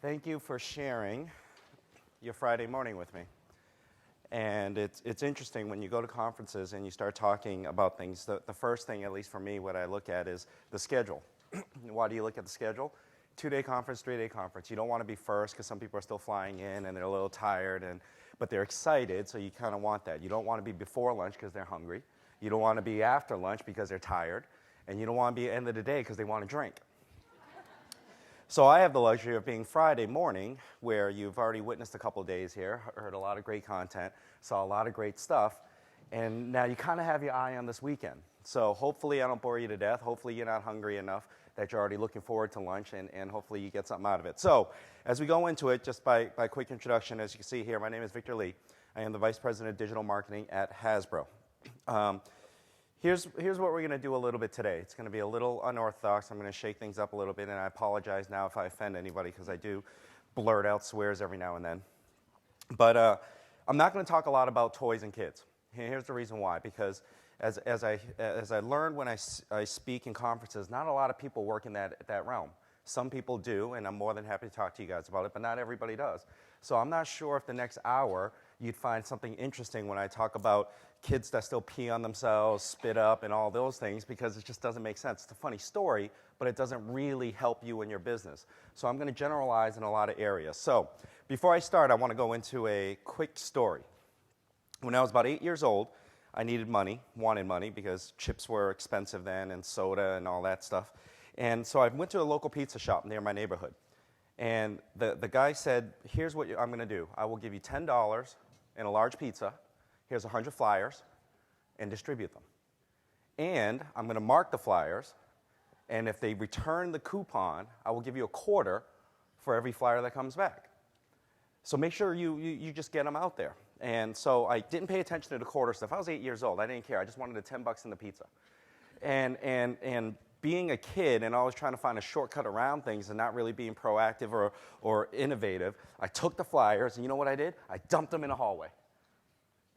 Thank you for sharing your Friday morning with me. And it's interesting when you go to conferences and you start talking about things, the first thing, at least for me, what I look at is the schedule. Why do you look at the schedule? 2-day conference, 3-day conference. You don't want to be first because some people are still flying in and they're a little tired, but they're excited, so you kind of want that. You don't want to be before lunch because they're hungry. You don't want to be after lunch because they're tired. And you don't want to be at the end of the day because they want to drink. So I have the luxury of being Friday morning, where you've already witnessed a couple of days here, heard a lot of great content, saw a lot of great stuff, and now you kind of have your eye on this weekend. So hopefully I don't bore you to death. Hopefully you're not hungry enough that you're already looking forward to lunch, and hopefully you get something out of it. So as we go into it, just by quick introduction, as you can see here, my name is Victor Lee. I am the Vice President of Digital Marketing at Hasbro. Here's what we're going to do a little bit today. It's going to be a little unorthodox. I'm going to shake things up a little bit, and I apologize now if I offend anybody because I do blurt out swears every now and then. But I'm not going to talk a lot about toys and kids. Here's the reason why. Because as I learned when I speak in conferences, not a lot of people work in that realm. Some people do, and I'm more than happy to talk to you guys about it, but not everybody does. So I'm not sure if the next hour you'd find something interesting when I talk about kids that still pee on themselves, spit up, and all those things, because it just doesn't make sense. It's a funny story, but it doesn't really help you in your business. So I'm going to generalize in a lot of areas. So before I start, I want to go into a quick story. When I was about 8 years old, I needed money, wanted money, because chips were expensive then, and soda and all that stuff. And so I went to a local pizza shop near my neighborhood. And the guy said, here's what I'm going to do. I will give you $10 and a large pizza. Here's 100 flyers, and distribute them. And I'm going to mark the flyers, and if they return the coupon, I will give you $0.25 for every flyer that comes back. So make sure you just get them out there. And so I didn't pay attention to the quarter stuff. I was 8 years old. I didn't care. I just wanted the $10 in the pizza. And being a kid and always trying to find a shortcut around things and not really being proactive or innovative, I took the flyers, and you know what I did? I dumped them in a hallway.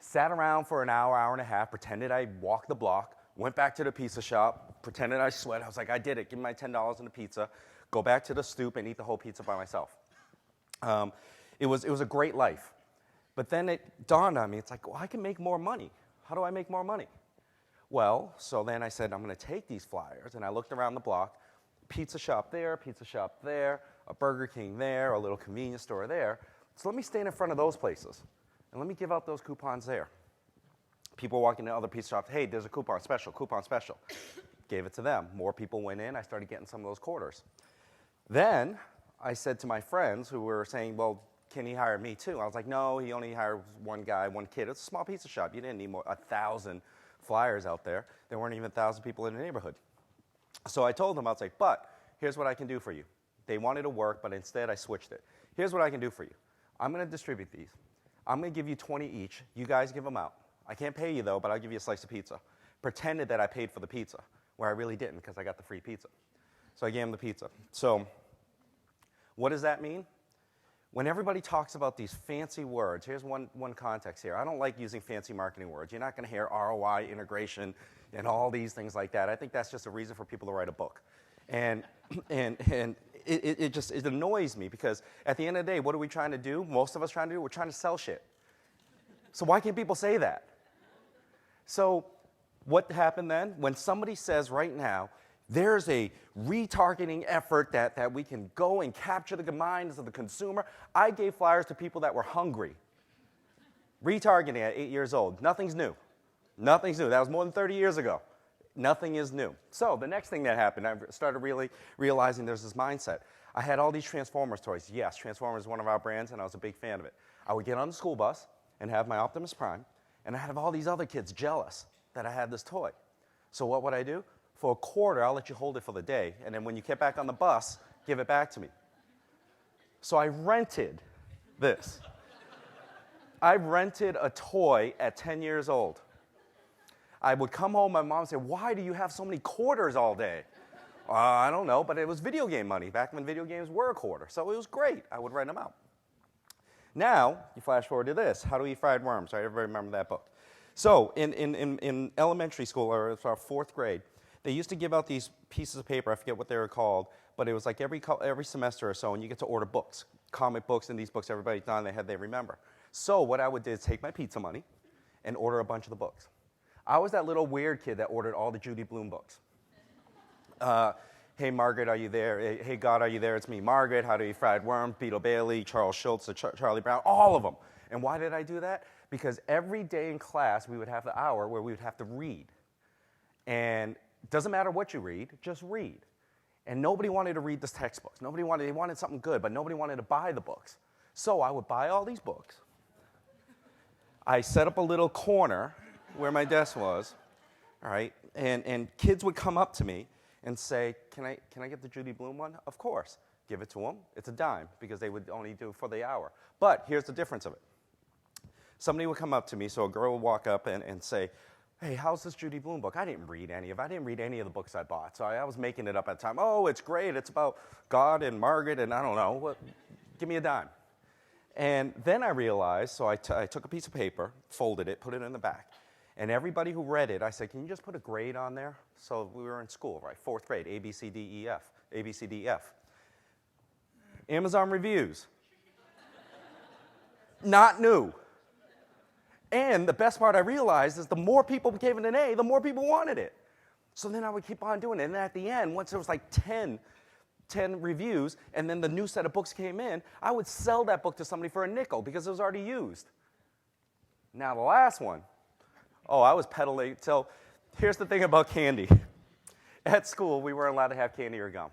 Sat around for an hour, hour and a half, pretended I walked the block, went back to the pizza shop, pretended I sweat. I was like, I did it. Give me my $10 and the pizza, go back to the stoop and eat the whole pizza by myself. It was a great life. But then it dawned on me, it's like, well, I can make more money. How do I make more money? Well, so then I said, I'm going to take these flyers, and I looked around the block, pizza shop there, a Burger King there, a little convenience store there. So let me stand in front of those places. And let me give out those coupons there. People walking to other pizza shops, hey, there's a coupon special. Gave it to them. More people went in. I started getting some of those quarters. Then I said to my friends who were saying, well, can he hire me too? I was like, no, he only hired one guy, one kid. It's a small pizza shop. You didn't need 1,000 flyers out there. There weren't even 1,000 people in the neighborhood. So I told them, I was like, but here's what I can do for you. They wanted to work, but instead I switched it. Here's what I can do for you. I'm going to distribute these. I'm going to give you 20 each. You guys give them out. I can't pay you, though, but I'll give you a slice of pizza. Pretended that I paid for the pizza, where I really didn't because I got the free pizza. So I gave him the pizza. So what does that mean? When everybody talks about these fancy words, here's one context here. I don't like using fancy marketing words. You're not going to hear ROI, integration, and all these things like that. I think that's just a reason for people to write a book. And it annoys me because at the end of the day, what are we trying to do? Most of us trying to do? We're trying to sell shit. So why can't people say that? So what happened then? When somebody says right now, there's a retargeting effort that we can go and capture the minds of the consumer, I gave flyers to people that were hungry. Retargeting at 8 years old. Nothing's new. Nothing's new. That was more than 30 years ago. Nothing is new. So the next thing that happened, I started really realizing there's this mindset. I had all these Transformers toys. Yes, Transformers is one of our brands, and I was a big fan of it. I would get on the school bus and have my Optimus Prime, and I have all these other kids jealous that I had this toy. So what would I do? For $0.25, I'll let you hold it for the day, and then when you get back on the bus, give it back to me. So I rented this. I rented a toy at 10 years old. I would come home, my mom would say, why do you have so many quarters all day? I don't know, but it was video game money, back when video games were a quarter. So it was great. I would rent them out. Now, you flash forward to this. How to Eat Fried Worms, right? Everybody remember that book. So in elementary school, or it's our 4th grade, they used to give out these pieces of paper, I forget what they were called, but it was like every semester or so, and you get to order books, comic books, and these books everybody's done, they remember. So what I would do is take my pizza money and order a bunch of the books. I was that little weird kid that ordered all the Judy Blume books. Hey, Margaret, are you there? Hey, God, are you there? It's me, Margaret. How do you fried worm? Beetle Bailey, Charles Schultz, Charlie Brown, all of them. And why did I do that? Because every day in class, we would have the hour where we would have to read. And it doesn't matter what you read, just read. And nobody wanted to read the textbooks. They wanted something good, but nobody wanted to buy the books. So I would buy all these books. I set up a little corner where my desk was, all right? And kids would come up to me and say, can I get the Judy Blume one? Of course. Give it to them. It's a dime because they would only do it for the hour. But here's the difference of it. Somebody would come up to me, so a girl would walk up and say, hey, how's this Judy Blume book? I didn't read any of it. I didn't read any of the books I bought. So I was making it up at the time. Oh, it's great. It's about God and Margaret and I don't know. Give me a dime. And then I realized, so I took a piece of paper, folded it, put it in the back. And everybody who read it, I said, can you just put a grade on there? So we were in school, right? 4th grade, A, B, C, D, E, F. A, B, C, D, E, F. Amazon reviews. Not new. And the best part I realized is the more people gave it an A, the more people wanted it. So then I would keep on doing it. And then at the end, once there was like 10 reviews, and then the new set of books came in, I would sell that book to somebody for a nickel because it was already used. Now the last one, I was peddling. So here's the thing about candy. At school, we weren't allowed to have candy or gum.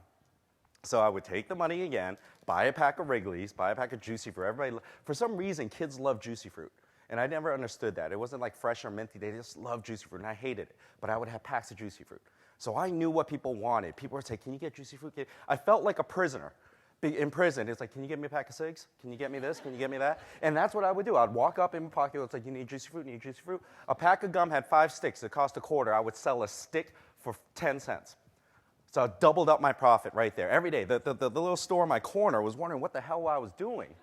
So I would take the money again, buy a pack of Wrigley's, buy a pack of Juicy Fruit. For some reason, kids love Juicy Fruit. And I never understood that. It wasn't like fresh or minty. They just loved Juicy Fruit, and I hated it. But I would have packs of Juicy Fruit. So I knew what people wanted. People would say, can you get Juicy Fruit? I felt like a prisoner in prison. It's like, can you get me a pack of cigs? Can you get me this? Can you get me that? And that's what I would do. I'd walk up in my pocket. It's like, you need Juicy Fruit? You need Juicy Fruit? A pack of gum had 5 sticks. It cost $0.25. I would sell a stick for 10 cents. So I doubled up my profit right there every day. The little store in my corner was wondering what the hell I was doing.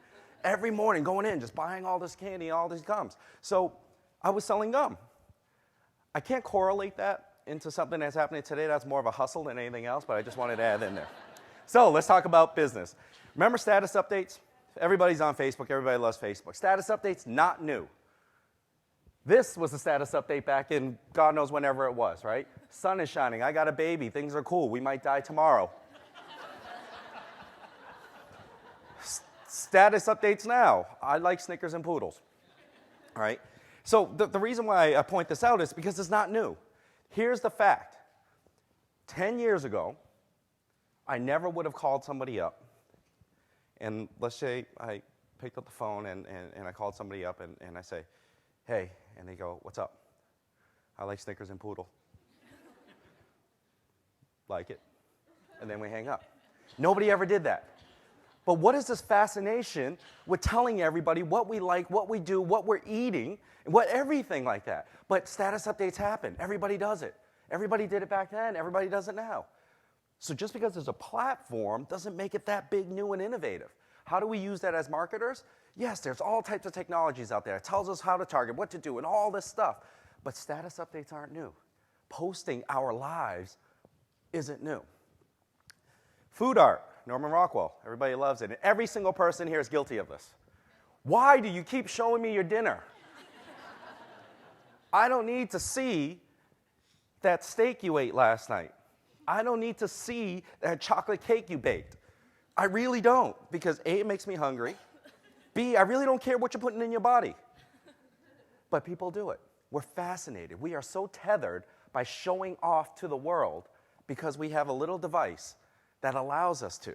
Every morning going in, just buying all this candy, all these gums. So I was selling gum. I can't correlate that into something that's happening today. That's more of a hustle than anything else, but I just wanted to add in there. So let's talk about business. Remember status updates? Everybody's on Facebook. Everybody loves Facebook. Status updates, not new. This was a status update back in God knows whenever it was, right? Sun is shining. I got a baby. Things are cool. We might die tomorrow. Status updates now. I like Snickers and Poodles. All right? So the reason why I point this out is because it's not new. Here's the fact. 10 years ago, I never would have called somebody up. And let's say I picked up the phone and I called somebody up and I say, hey, and they go, what's up? I like Snickers and Poodle. Like it. And then we hang up. Nobody ever did that. But what is this fascination with telling everybody what we like, what we do, what we're eating, and everything like that? But status updates happen. Everybody does it. Everybody did it back then. Everybody does it now. So just because there's a platform doesn't make it that big, new, and innovative. How do we use that as marketers? Yes, there's all types of technologies out there. It tells us how to target, what to do, and all this stuff. But status updates aren't new. Posting our lives isn't new. Food art. Norman Rockwell, everybody loves it. And every single person here is guilty of this. Why do you keep showing me your dinner? I don't need to see that steak you ate last night. I don't need to see that chocolate cake you baked. I really don't, because A, it makes me hungry. B, I really don't care what you're putting in your body. But people do it. We're fascinated. We are so tethered by showing off to the world because we have a little device that allows us to.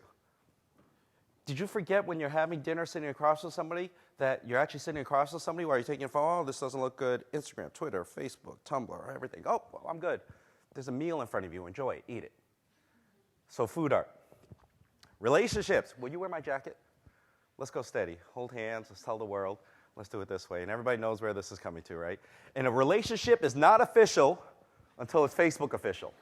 Did you forget when you're having dinner sitting across with somebody that you're actually sitting across with somebody while you're taking your phone? Oh, this doesn't look good. Instagram, Twitter, Facebook, Tumblr, everything. Oh, well, I'm good. There's a meal in front of you. Enjoy it. Eat it. So food art. Relationships. Will you wear my jacket? Let's go steady. Hold hands. Let's tell the world. Let's do it this way. And everybody knows where this is coming to, right? And a relationship is not official until it's Facebook official.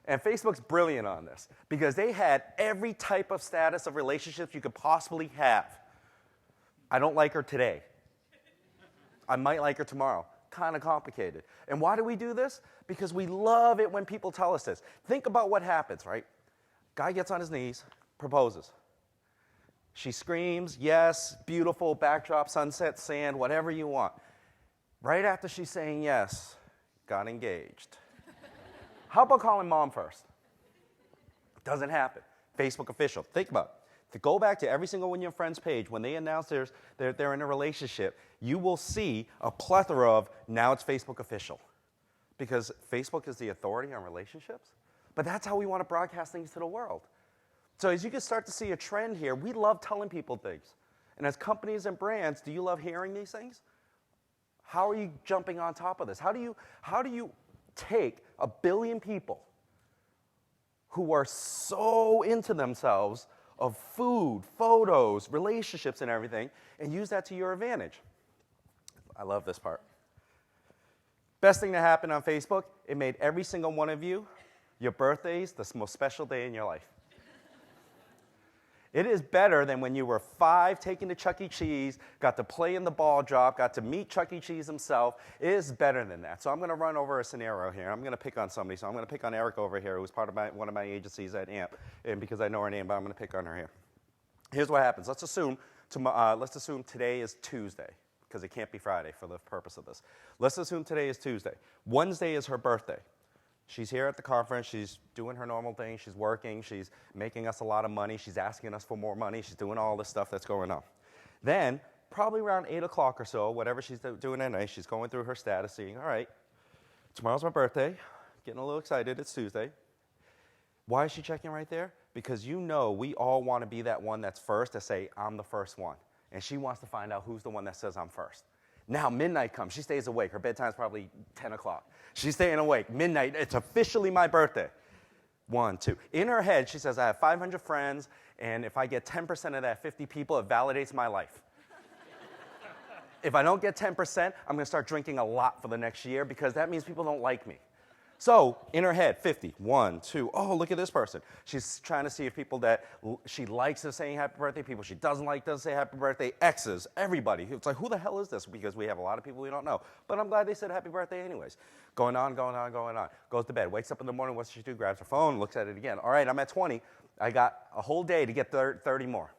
And Facebook's brilliant on this because they had every type of status of relationships you could possibly have. I don't like her today. I might like her tomorrow. Kind of complicated. And why do we do this? Because we love it when people tell us this. Think about what happens, right? Guy gets on his knees, proposes. She screams, yes, beautiful, backdrop, sunset, sand, whatever you want. Right after she's saying yes, got engaged. How about calling mom first? Doesn't happen. Facebook official. Think about it. To go back to every single one of your friends' page, when they announce they're in a relationship, you will see a plethora of, now it's Facebook official. Because Facebook is the authority on relationships. But that's how we want to broadcast things to the world. So as you can start to see a trend here, we love telling people things. And as companies and brands, do you love hearing these things? How are you jumping on top of this? How do you take 1 billion people who are so into themselves of food, photos, relationships, and everything, and use that to your advantage? I love this part. Best thing that happened on Facebook, it made every single one of you, your birthdays, the most special day in your life. It is better than when you were 5, taking to Chuck E. Cheese, got to play in the ball drop, got to meet Chuck E. Cheese himself. It is better than that. So I'm going to run over a scenario here. I'm going to pick on somebody. So I'm going to pick on Erica over here, who's part of one of my agencies at AMP, and because I know her name, but I'm going to pick on her here. Here's what happens. Let's assume today is Tuesday, because it can't be Friday for the purpose of this. Let's assume today is Tuesday. Wednesday is her birthday. She's here at the conference, she's doing her normal thing, she's working, she's making us a lot of money, she's asking us for more money, she's doing all this stuff that's going on. Then, probably around 8 o'clock or so, whatever she's doing at night, she's going through her status, seeing, all right, tomorrow's my birthday, getting a little excited, it's Tuesday. Why is she checking right there? Because you know we all want to be that one that's first to say, I'm the first one. And she wants to find out who's the one that says I'm first. Now midnight comes, she stays awake, her bedtime's probably 10 o'clock. She's staying awake, midnight, it's officially my birthday. 1, 2. In her head, she says, I have 500 friends, and if I get 10% of that 50 people, it validates my life. If I don't get 10%, I'm going to start drinking a lot for the next year because that means people don't like me. So, in her head, 50, 1, 2, oh, look at this person. She's trying to see if people that she likes are saying happy birthday, people she doesn't like doesn't say happy birthday, exes, everybody. It's like, who the hell is this? Because we have a lot of people we don't know. But I'm glad they said happy birthday anyways. Going on. Goes to bed, wakes up in the morning, what's she do? Grabs her phone, looks at it again. All right, I'm at 20. I got a whole day to get 30 more.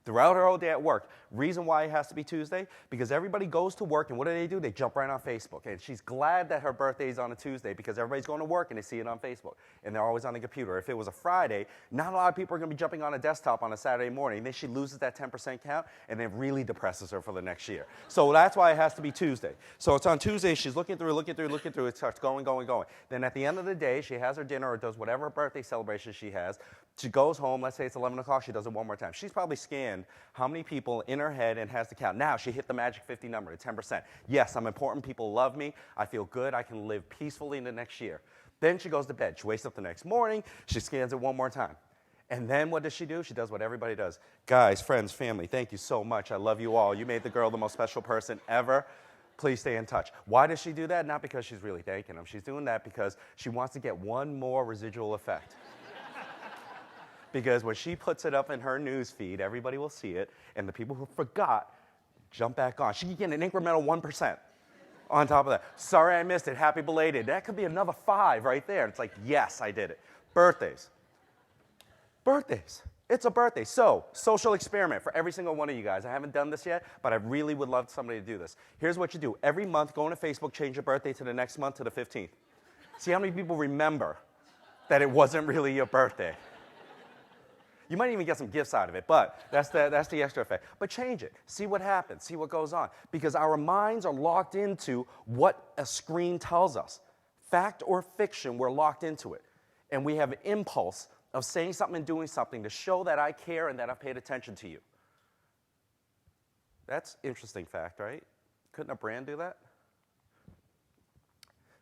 Throughout her whole day at work. Reason why it has to be Tuesday, because everybody goes to work, and what do? They jump right on Facebook. And she's glad that her birthday is on a Tuesday because everybody's going to work and they see it on Facebook. And they're always on the computer. If it was a Friday, not a lot of people are going to be jumping on a desktop on a Saturday morning. Then she loses that 10% count, and it really depresses her for the next year. So that's why it has to be Tuesday. So it's on Tuesday, she's looking through, it starts going. Then at the end of the day, she has her dinner or does whatever birthday celebration she has. She goes home, let's say it's 11 o'clock, she does it one more time. She's probably scanned how many people in her head and has the count. Now she hit the magic 50 number, the 10%. Yes, I'm important, people love me, I feel good, I can live peacefully in the next year. Then she goes to bed, she wakes up the next morning, she scans it one more time. And then what does she do? She does what everybody does. Guys, friends, family, thank you so much, I love you all. You made the girl the most special person ever. Please stay in touch. Why does she do that? Not because she's really thanking them. She's doing that because she wants to get one more residual effect. Because when she puts it up in her news feed, everybody will see it, and the people who forgot jump back on. She can get an incremental 1% on top of that. Sorry I missed it, happy belated. That could be another 5 right there. It's like, yes, I did it. Birthdays. It's a birthday. So, social experiment for every single one of you guys. I haven't done this yet, but I really would love somebody to do this. Here's what you do. Every month, go into Facebook, change your birthday to the next month to the 15th. See how many people remember that it wasn't really your birthday. You might even get some gifts out of it, but that's the extra effect. But change it. See what happens. See what goes on. Because our minds are locked into what a screen tells us. Fact or fiction, we're locked into it. And we have an impulse of saying something and doing something to show that I care and that I've paid attention to you. That's interesting fact, right? Couldn't a brand do that?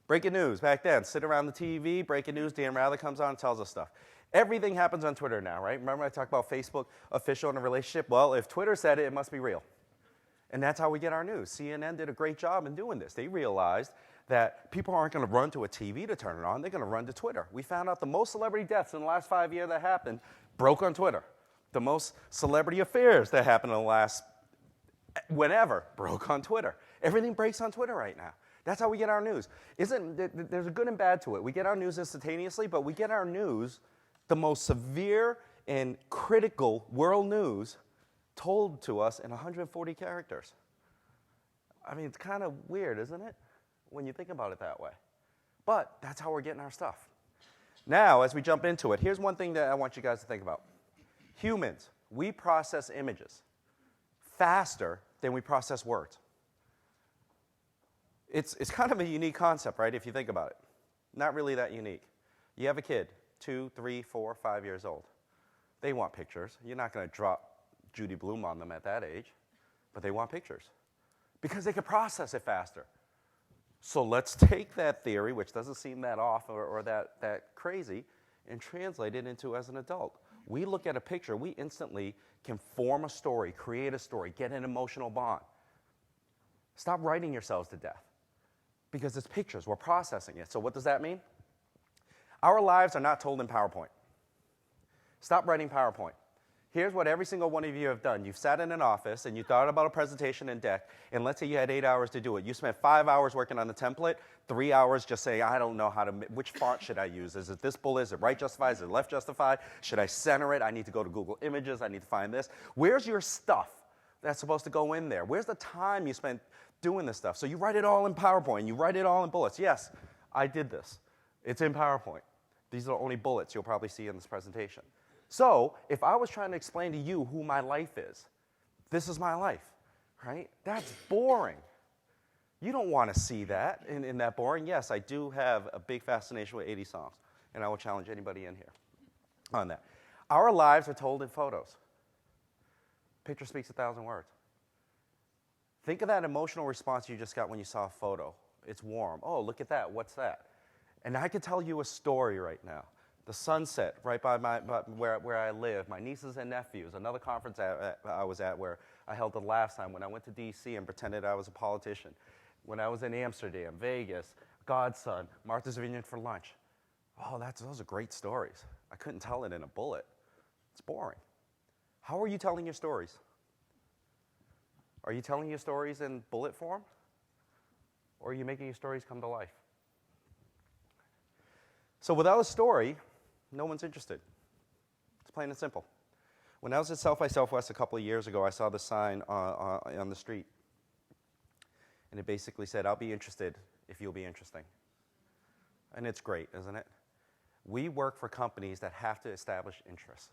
Breaking news. Back then, sit around the TV, breaking news, Dan Rather comes on and tells us stuff. Everything happens on Twitter now, right? Remember I talked about Facebook official in a relationship? Well, if Twitter said it, it must be real. And that's how we get our news. CNN did a great job in doing this. They realized that people aren't going to run to a TV to turn it on. They're going to run to Twitter. We found out the most celebrity deaths in the last 5 years that happened broke on Twitter. The most celebrity affairs that happened in the last whenever broke on Twitter. Everything breaks on Twitter right now. That's how we get our news. There's a good and bad to it. We get our news instantaneously, but we get our news the most severe and critical world news told to us in 140 characters. I mean, it's kind of weird, isn't it, when you think about it that way? But that's how we're getting our stuff. Now, as we jump into it, here's one thing that I want you guys to think about. Humans, we process images faster than we process words. It's kind of a unique concept, right, if you think about it. Not really that unique. You have a kid, 2, 3, 4, 5 years old. They want pictures. You're not going to drop Judy Blume on them at that age, but they want pictures because they can process it faster. So let's take that theory, which doesn't seem that off or that crazy, and translate it into as an adult. We look at a picture, we instantly can form a story, create a story, get an emotional bond. Stop writing yourselves to death because it's pictures. We're processing it. So what does that mean? Our lives are not told in PowerPoint. Stop writing PowerPoint. Here's what every single one of you have done. You've sat in an office and you thought about a presentation in deck, and let's say you had 8 hours to do it. You spent 5 hours working on the template, 3 hours just saying, I don't know which font should I use? Is it this bullet? Is it right justified? Is it left justified? Should I center it? I need to go to Google Images. I need to find this. Where's your stuff that's supposed to go in there? Where's the time you spent doing this stuff? So you write it all in PowerPoint. You write it all in bullets. Yes, I did this. It's in PowerPoint. These are only bullets you'll probably see in this presentation. So if I was trying to explain to you who my life is, this is my life, right? That's boring. You don't want to see that in that boring. Yes, I do have a big fascination with 80 songs, and I will challenge anybody in here on that. Our lives are told in photos. Picture speaks 1,000 words. Think of that emotional response you just got when you saw a photo. It's warm. Oh, look at that. What's that? And I could tell you a story right now. The sunset right by where I live, my nieces and nephews, another conference I was at where I held the last time when I went to D.C. and pretended I was a politician, when I was in Amsterdam, Vegas, Godson, Martha's Vineyard for lunch. Oh, those are great stories. I couldn't tell it in a bullet. It's boring. How are you telling your stories? Are you telling your stories in bullet form? Or are you making your stories come to life? So without a story, no one's interested. It's plain and simple. When I was at South by Southwest a couple of years ago, I saw the sign on the street. And it basically said, I'll be interested if you'll be interesting. And it's great, isn't it? We work for companies that have to establish interest.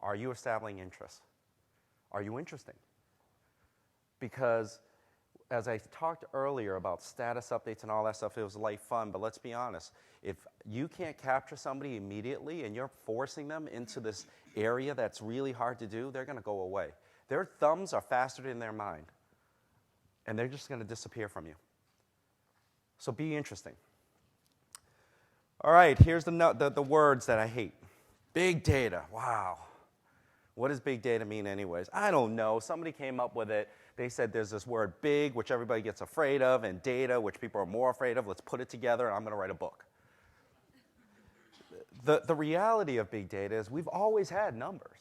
Are you establishing interest? Are you interesting? Because as I talked earlier about status updates and all that stuff, it was light fun, but let's be honest. If you can't capture somebody immediately and you're forcing them into this area that's really hard to do, they're going to go away. Their thumbs are faster than their mind, and they're just going to disappear from you. So be interesting. All right, here's the words that I hate. Big data, wow. What does big data mean anyways? I don't know. Somebody came up with it. They said there's this word big, which everybody gets afraid of, and data, which people are more afraid of. Let's put it together, and I'm going to write a book. The reality of big data is we've always had numbers.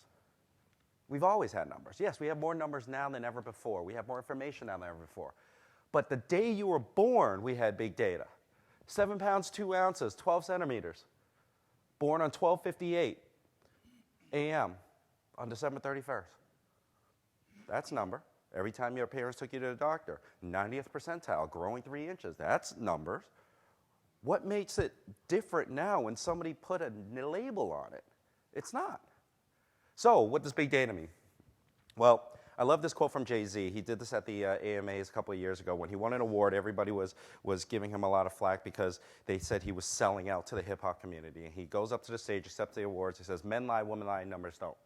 We've always had numbers. Yes, we have more numbers now than ever before. We have more information now than ever before. But the day you were born, we had big data. 7 pounds, 2 ounces, 12 centimeters. Born on 12:58 a.m. on December 31st. That's a number. Every time your parents took you to the doctor, 90th percentile, growing 3 inches. That's numbers. What makes it different now when somebody put a label on it? It's not. So what does big data mean? Well, I love this quote from Jay-Z. He did this at the AMAs a couple of years ago. When he won an award, everybody was giving him a lot of flack because they said he was selling out to the hip-hop community. And he goes up to the stage, accepts the awards. He says, men lie, women lie, numbers don't.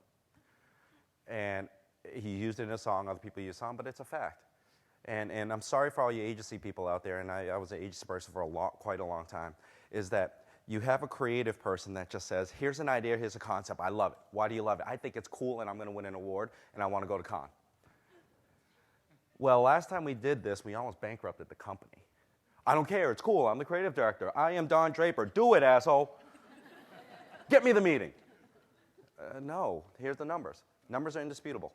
And he used it in a song. Other people use a song, but it's a fact. And I'm sorry for all you agency people out there, and I was an agency person for quite a long time, is that you have a creative person that just says, here's an idea, here's a concept, I love it. Why do you love it? I think it's cool, and I'm going to win an award, and I want to go to con. Well, last time we did this, we almost bankrupted the company. I don't care, it's cool, I'm the creative director. I am Don Draper. Do it, asshole. Get me the meeting. No, here's the numbers. Numbers are indisputable.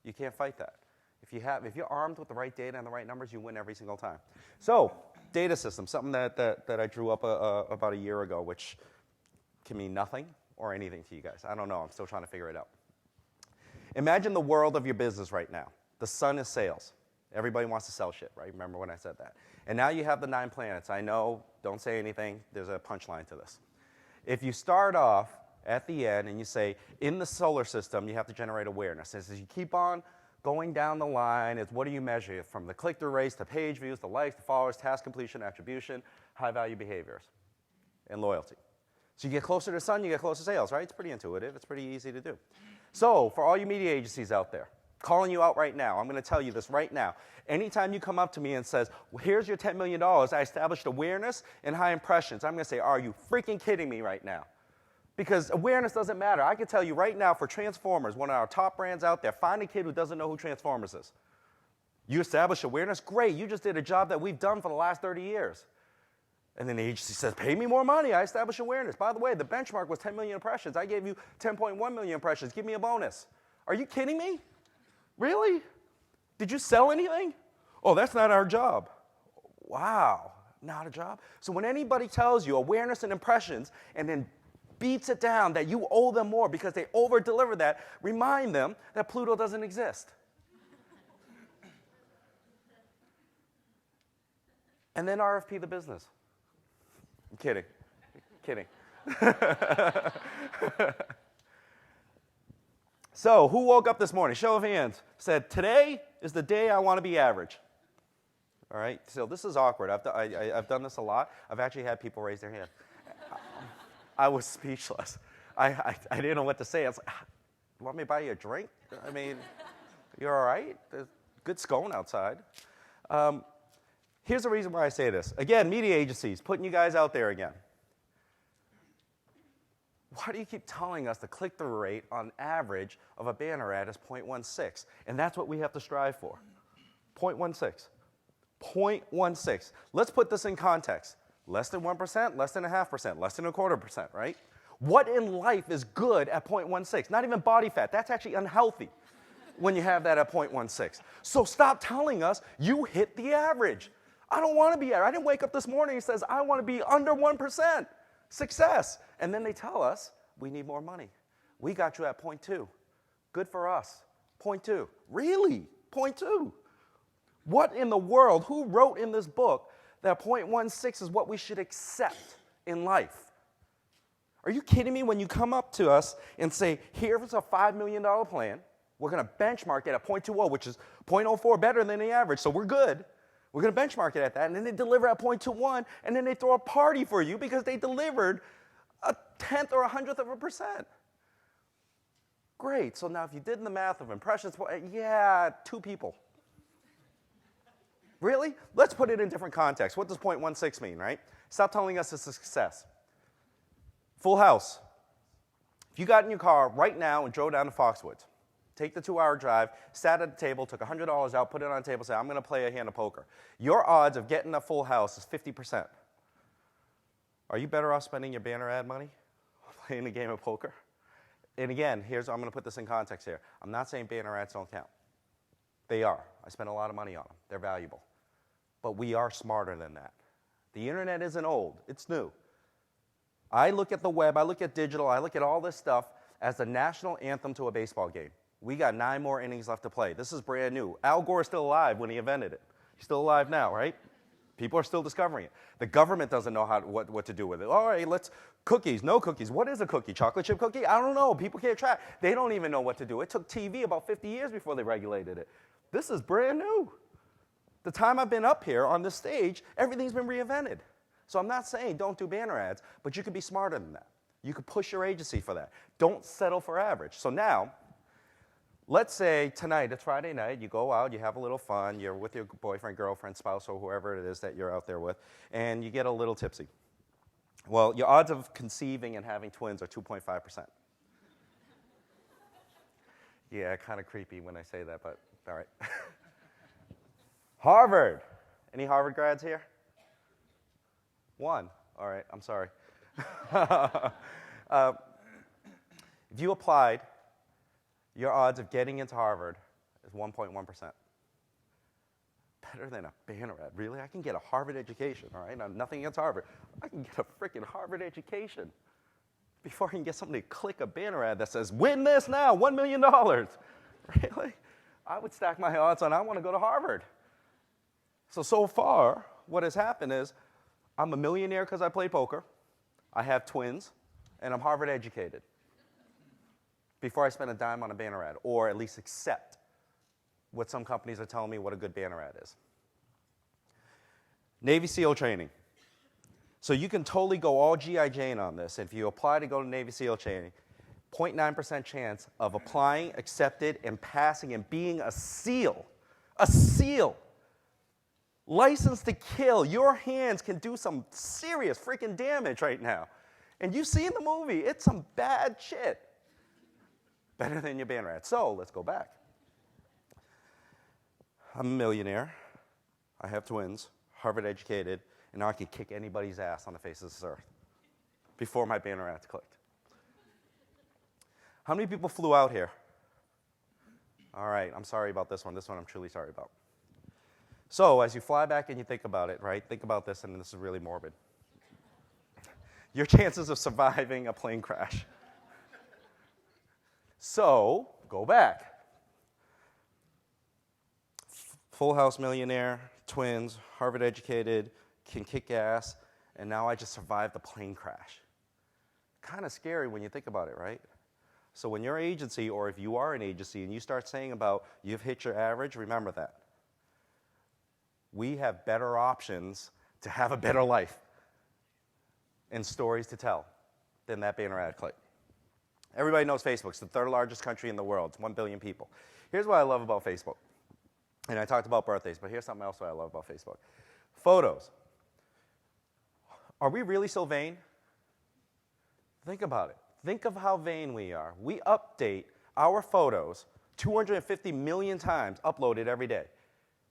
You can't fight that. If you're armed with the right data and the right numbers, you win every single time. So, data system, something that I drew up about a year ago, which can mean nothing or anything to you guys. I don't know. I'm still trying to figure it out. Imagine the world of your business right now. The sun is sales. Everybody wants to sell shit, right? Remember when I said that? And now you have the 9 planets. I know, don't say anything. There's a punchline to this. If you start off at the end and you say, in the solar system, you have to generate awareness. As you keep on going down the line, it's what do you measure? From the click-through rates to page views, to likes, to followers, task completion, attribution, high-value behaviors, and loyalty. So you get closer to the sun, you get closer to sales, right? It's pretty intuitive. It's pretty easy to do. So for all you media agencies out there, calling you out right now, I'm going to tell you this right now. Anytime you come up to me and says, well, here's your $10 million, I established awareness and high impressions, I'm going to say, are you freaking kidding me right now? Because awareness doesn't matter. I can tell you right now for Transformers, one of our top brands out there, find a kid who doesn't know who Transformers is. You establish awareness? Great. You just did a job that we've done for the last 30 years. And then the agency says, pay me more money. I establish awareness. By the way, the benchmark was 10 million impressions. I gave you 10.1 million impressions. Give me a bonus. Are you kidding me? Really? Did you sell anything? Oh, that's not our job. Wow, not a job? So when anybody tells you awareness and impressions and then beats it down that you owe them more because they over-deliver that, remind them that Pluto doesn't exist. And then RFP the business. I'm kidding. Kidding. So, who woke up this morning? Show of hands. Said, today is the day I want to be average. All right? So this is awkward. I've done this a lot. I've actually had people raise their hand. I was speechless. I didn't know what to say. I was like, you want me to buy you a drink? I mean, you're all right? There's good scone outside. Here's the reason why I say this. Again, media agencies, putting you guys out there again. Why do you keep telling us the click-through rate on average of a banner ad is 0.16? And that's what we have to strive for. 0.16. 0.16. Let's put this in context. Less than 1%, less than 0.5%, less than 0.25%, right? What in life is good at 0.16? Not even body fat. That's actually unhealthy when you have that at 0.16. So stop telling us you hit the average. I don't want to be average. I didn't wake up this morning and says I want to be under 1%. Success. And then they tell us we need more money. We got you at 0.2. Good for us. 0.2. Really? 0.2. What in the world? Who wrote in this book that 0.16 is what we should accept in life? Are you kidding me when you come up to us and say, here's a $5 million plan. We're going to benchmark it at 0.20, which is 0.04 better than the average, so we're good. We're going to benchmark it at that, and then they deliver at 0.21, and then they throw a party for you because they delivered a 1/10 or 100th of a percent. Great. So now if you did the math of impressions, yeah, 2 people. Really? Let's put it in different context. What does 0.16 mean, right? Stop telling us it's a success. Full house. If you got in your car right now and drove down to Foxwoods, take the 2-hour drive, sat at the table, took $100 out, put it on the table, say, I'm going to play a hand of poker. Your odds of getting a full house is 50%. Are you better off spending your banner ad money playing a game of poker? And again, I'm going to put this in context here. I'm not saying banner ads don't count. They are. I spend a lot of money on them. They're valuable. But we are smarter than that. The internet isn't old. It's new. I look at the web, I look at digital, I look at all this stuff as the national anthem to a baseball game. We got 9 more innings left to play. This is brand new. Al Gore is still alive when he invented it. He's still alive now, right? People are still discovering it. The government doesn't know what to do with it. All right, cookies, no cookies. What is a cookie? Chocolate chip cookie? I don't know. People can't track. They don't even know what to do. It took TV about 50 years before they regulated it. This is brand new. The time I've been up here on this stage, everything's been reinvented. So I'm not saying don't do banner ads, but you could be smarter than that. You could push your agency for that. Don't settle for average. So now, let's say tonight, it's Friday night, you go out, you have a little fun, you're with your boyfriend, girlfriend, spouse, or whoever it is that you're out there with, and you get a little tipsy. Well, your odds of conceiving and having twins are 2.5%. Yeah, kind of creepy when I say that, but all right. Harvard. Any Harvard grads here? 1. All right, I'm sorry. If you applied, your odds of getting into Harvard is 1.1%. Better than a banner ad. Really? I can get a Harvard education, all right? Now, nothing against Harvard. I can get a freaking Harvard education. before I can get somebody to click a banner ad that says, win this now, $1 million. Really? I would stack my odds on I want to go to Harvard. So far, what has happened is I'm a millionaire because I play poker, I have twins, and I'm Harvard educated before I spend a dime on a banner ad, or at least accept what some companies are telling me what a good banner ad is. Navy SEAL training. So you can totally go all G.I. Jane on this. If you apply to go to Navy SEAL training, 0.9% chance of applying, accepted, and passing and being a SEAL. A SEAL. Licensed to kill. Your hands can do some serious freaking damage right now. And you see in the movie, it's some bad shit. Better than your banner ad. So let's go back. I'm a millionaire. I have twins, Harvard educated, and now I can kick anybody's ass on the face of this earth before my banner ad's clicked. How many people flew out here? All right, I'm sorry about this one. This one I'm truly sorry about. So as you fly back and you think about it, right? Think about this, and this is really morbid. Your chances of surviving a plane crash. So go back. Full house millionaire, twins, Harvard educated, can kick ass, and now I just survived the plane crash. Kind of scary when you think about it, right? So when your agency, or if you are an agency, and you start saying about you've hit your average, remember that. We have better options to have a better life and stories to tell than that banner ad click. Everybody knows Facebook. It's the third largest country in the world. It's 1 billion people. Here's what I love about Facebook. And I talked about birthdays, but here's something else that I love about Facebook. Photos. Are we really so vain? Think about it. Think of how vain we are. We update our photos 250 million times uploaded every day.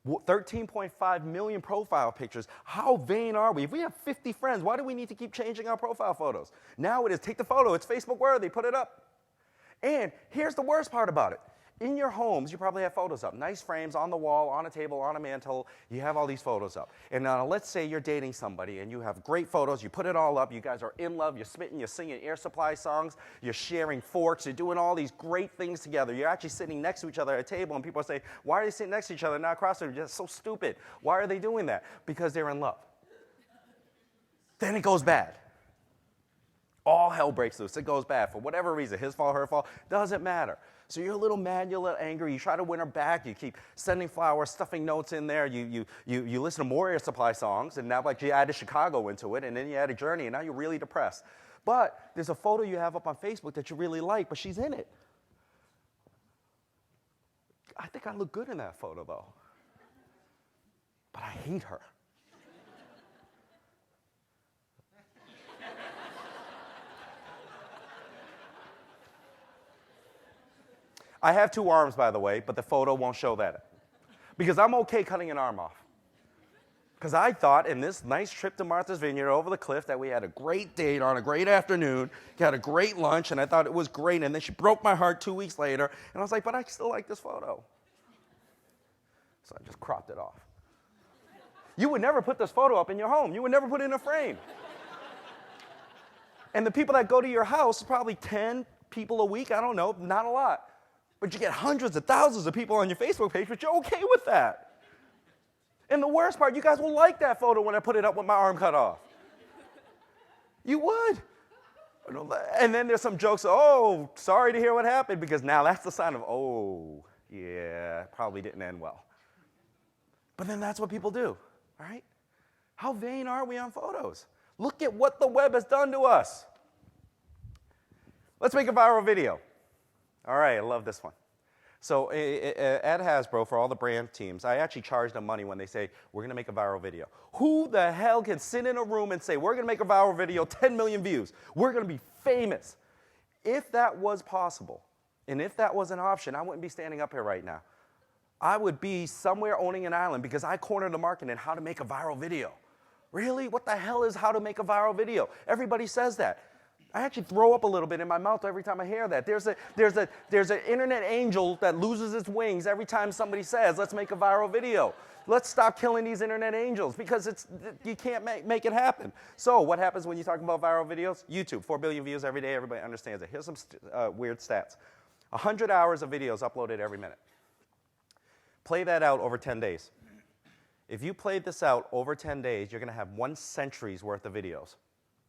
13.5 million profile pictures. How vain are we? If we have 50 friends, why do we need to keep changing our profile photos? Now it is take the photo, it's Facebook worthy, put it up. And here's the worst part about it. In your homes, you probably have photos up. Nice frames on the wall, on a table, on a mantle. You have all these photos up. And now let's say you're dating somebody and you have great photos. You put it all up. You guys are in love. You're smitten. You're singing Air Supply songs. You're sharing forks. You're doing all these great things together. You're actually sitting next to each other at a table, and people say, why are they sitting next to each other, not across them? You're just so stupid. Why are they doing that? Because they're in love. Then it goes bad. All hell breaks loose. It goes bad for whatever reason. His fault, her fault. Doesn't matter. So you're a little mad, you're a little angry, you try to win her back, you keep sending flowers, stuffing notes in there, you listen to more Air Supply songs, and now like you added Chicago into it, and then you added Journey, and now you're really depressed. But there's a photo you have up on Facebook that you really like, but she's in it. I think I look good in that photo, though. But I hate her. I have 2 arms, by the way, but the photo won't show that. Because I'm okay cutting an arm off. Because I thought in this nice trip to Martha's Vineyard over the cliff that we had a great date on a great afternoon, had a great lunch, and I thought it was great, and then she broke my heart 2 weeks later, and I was like, but I still like this photo. So I just cropped it off. You would never put this photo up in your home. You would never put it in a frame. And the people that go to your house, probably 10 people a week, I don't know, not a lot. But you get hundreds of thousands of people on your Facebook page, but you're okay with that. And the worst part, you guys will like that photo when I put it up with my arm cut off. You would. And then there's some jokes, oh, sorry to hear what happened, because now that's the sign of, oh, yeah, probably didn't end well. But then that's what people do, all right? How vain are we on photos? Look at what the web has done to us. Let's make a viral video. All right, I love this one. So at Hasbro, for all the brand teams, I actually charge them money when they say, we're going to make a viral video. Who the hell can sit in a room and say, we're going to make a viral video, 10 million views. We're going to be famous. If that was possible, and if that was an option, I wouldn't be standing up here right now. I would be somewhere owning an island because I cornered the market in how to make a viral video. Really? What the hell is how to make a viral video? Everybody says that. I actually throw up a little bit in my mouth every time I hear that. There's an internet angel that loses its wings every time somebody says, let's make a viral video. Let's stop killing these internet angels because you can't make it happen. So what happens when you talk about viral videos? YouTube, 4 billion views every day, everybody understands it. Here's some weird stats. 100 hours of videos uploaded every minute. Play that out over 10 days. If you played this out over 10 days, you're going to have 1 century's worth of videos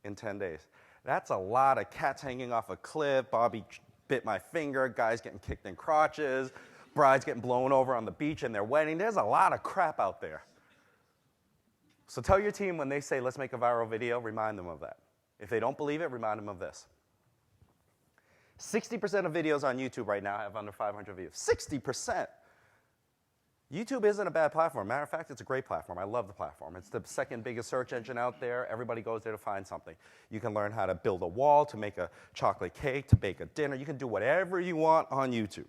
in 10 days. That's a lot of cats hanging off a cliff, Bobby bit my finger, guys getting kicked in crotches, brides getting blown over on the beach in their wedding. There's a lot of crap out there. So tell your team when they say, let's make a viral video, remind them of that. If they don't believe it, remind them of this. 60% of videos on YouTube right now have under 500 views. 60%. YouTube isn't a bad platform. Matter of fact, it's a great platform. I love the platform. It's the second biggest search engine out there. Everybody goes there to find something. You can learn how to build a wall, to make a chocolate cake, to bake a dinner. You can do whatever you want on YouTube.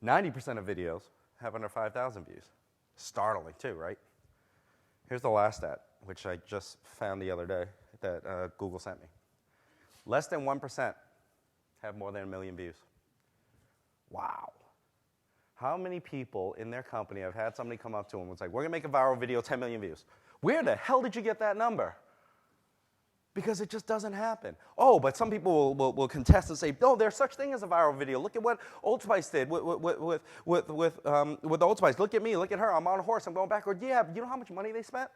90% of videos have under 5,000 views. Startling too, right? Here's the last stat, which I just found the other day that Google sent me. Less than 1% have more than 1 million views. Wow. How many people in their company have had somebody come up to them and was like, we're going to make a viral video, 10 million views. Where the hell did you get that number? Because it just doesn't happen. Oh, but some people will contest and say, oh, there's such thing as a viral video. Look at what Old Spice did with Old Spice. Look at me, look at her. I'm on a horse, I'm going backward. Yeah, but you know how much money they spent?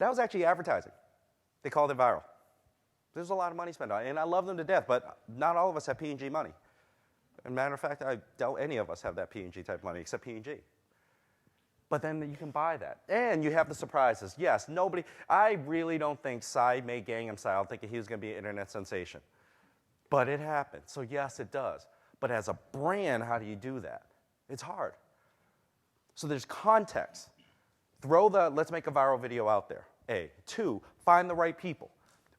That was actually advertising. They called it viral. There's a lot of money spent on it, and I love them to death, but not all of us have P&G money. As a matter of fact, I doubt any of us have that P&G type money except P&G. But then you can buy that. And you have the surprises. Yes, I really don't think Psy made Gangnam Style thinking he was going to be an internet sensation. But it happened. So yes, it does. But as a brand, how do you do that? It's hard. So there's context. Throw the let's make a viral video out there. A. 2, find the right people.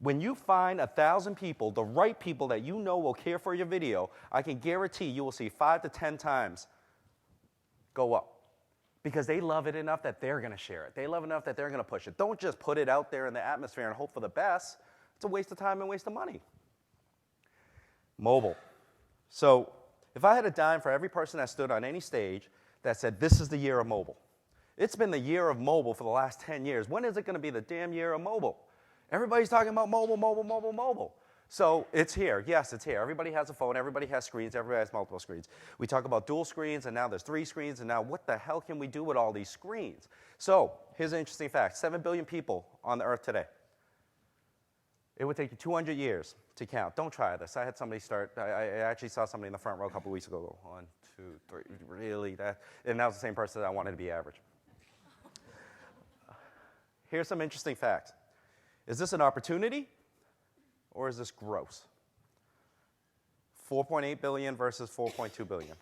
When you find 1,000 people, the right people that you know will care for your video, I can guarantee you will see 5 to 10 times go up. Because they love it enough that they're going to share it. They love it enough that they're going to push it. Don't just put it out there in the atmosphere and hope for the best. It's a waste of time and waste of money. Mobile. So if I had a dime for every person that stood on any stage that said, this is the year of mobile. It's been the year of mobile for the last 10 years. When is it going to be the damn year of mobile? Everybody's talking about mobile, mobile, mobile, mobile. So it's here. Yes, it's here. Everybody has a phone. Everybody has screens. Everybody has multiple screens. We talk about dual screens, and now there's 3 screens, and now what the hell can we do with all these screens? So here's an interesting fact. 7 billion people on the earth today. It would take you 200 years to count. Don't try this. I had somebody start. I actually saw somebody in the front row a couple weeks ago go, 1, 2, 3, really? And that was the same person that I wanted to be average. Here's some interesting facts. Is this an opportunity? Or is this gross? 4.8 billion versus 4.2 billion.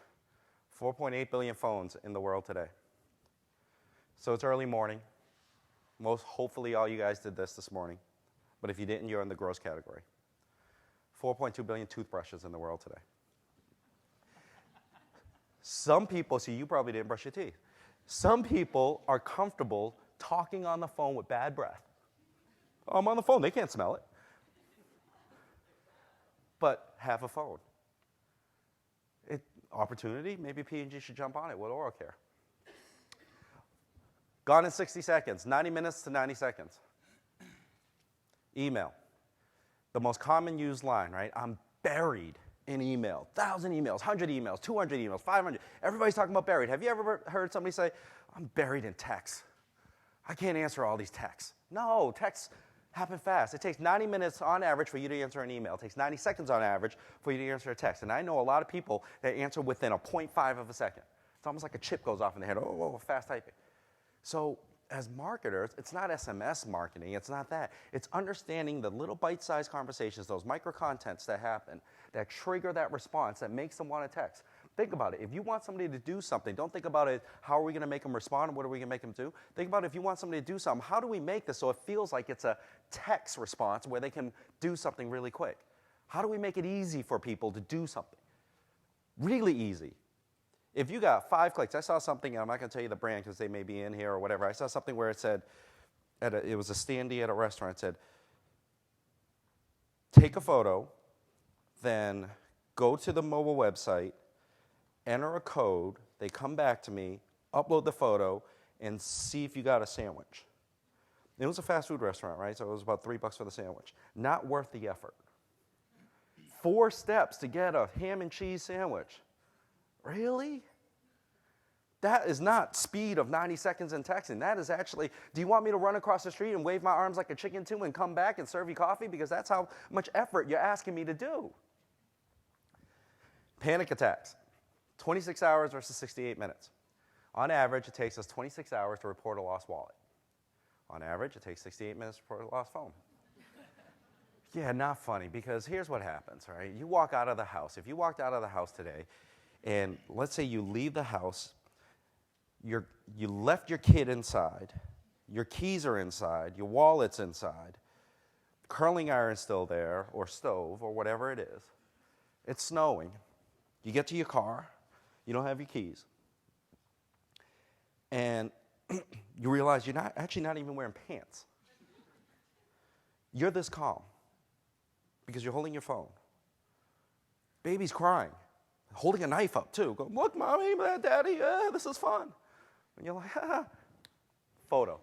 4.8 billion phones in the world today. So it's early morning. Hopefully all you guys did this morning. But if you didn't, you're in the gross category. 4.2 billion toothbrushes in the world today. Some people, see, you probably didn't brush your teeth. Some people are comfortable talking on the phone with bad breath. Oh, I'm on the phone. They can't smell it. But have a phone. Opportunity, maybe P&G should jump on it with oral care. Gone in 60 seconds, 90 minutes to 90 seconds. Email. The most common used line, right? I'm buried in email. 1,000 emails, 100 emails, 200 emails, 500. Everybody's talking about buried. Have you ever heard somebody say, I'm buried in texts. I can't answer all these texts. No, texts happen fast. It takes 90 minutes on average for you to answer an email. It takes 90 seconds on average for you to answer a text. And I know a lot of people that answer within a 0.5 of a second. It's almost like a chip goes off in their head. Oh, fast typing. So as marketers, it's not SMS marketing. It's not that. It's understanding the little bite-sized conversations, those micro-contents that happen, that trigger that response, that makes them want to text. Think about it. If you want somebody to do something, don't think about it, how are we going to make them respond, what are we going to make them do? Think about it, if you want somebody to do something, how do we make this so it feels like it's a text response where they can do something really quick? How do we make it easy for people to do something? Really easy. If you got 5 clicks, I saw something, and I'm not going to tell you the brand because they may be in here or whatever. I saw something where it said, it was a standee at a restaurant, it said, take a photo, then go to the mobile website, enter a code, they come back to me, upload the photo, and see if you got a sandwich. It was a fast food restaurant, right? So it was about $3 for the sandwich. Not worth the effort. 4 steps to get a ham and cheese sandwich. Really? That is not speed of 90 seconds in texting. That is actually, do you want me to run across the street and wave my arms like a chicken too and come back and serve you coffee? Because that's how much effort you're asking me to do. Panic attacks. 26 hours versus 68 minutes. On average, it takes us 26 hours to report a lost wallet. On average, it takes 68 minutes to report a lost phone. Yeah, not funny, because here's what happens, right? You walk out of the house. If you walked out of the house today, and let's say you leave the house, you left your kid inside, your keys are inside, your wallet's inside, curling iron's still there, or stove, or whatever it is. It's snowing. You get to your car, you don't have your keys, and you realize you're not even wearing pants. You're this calm because you're holding your phone. Baby's crying, holding a knife up too. Go, look, mommy, daddy, this is fun. And you're like, photo.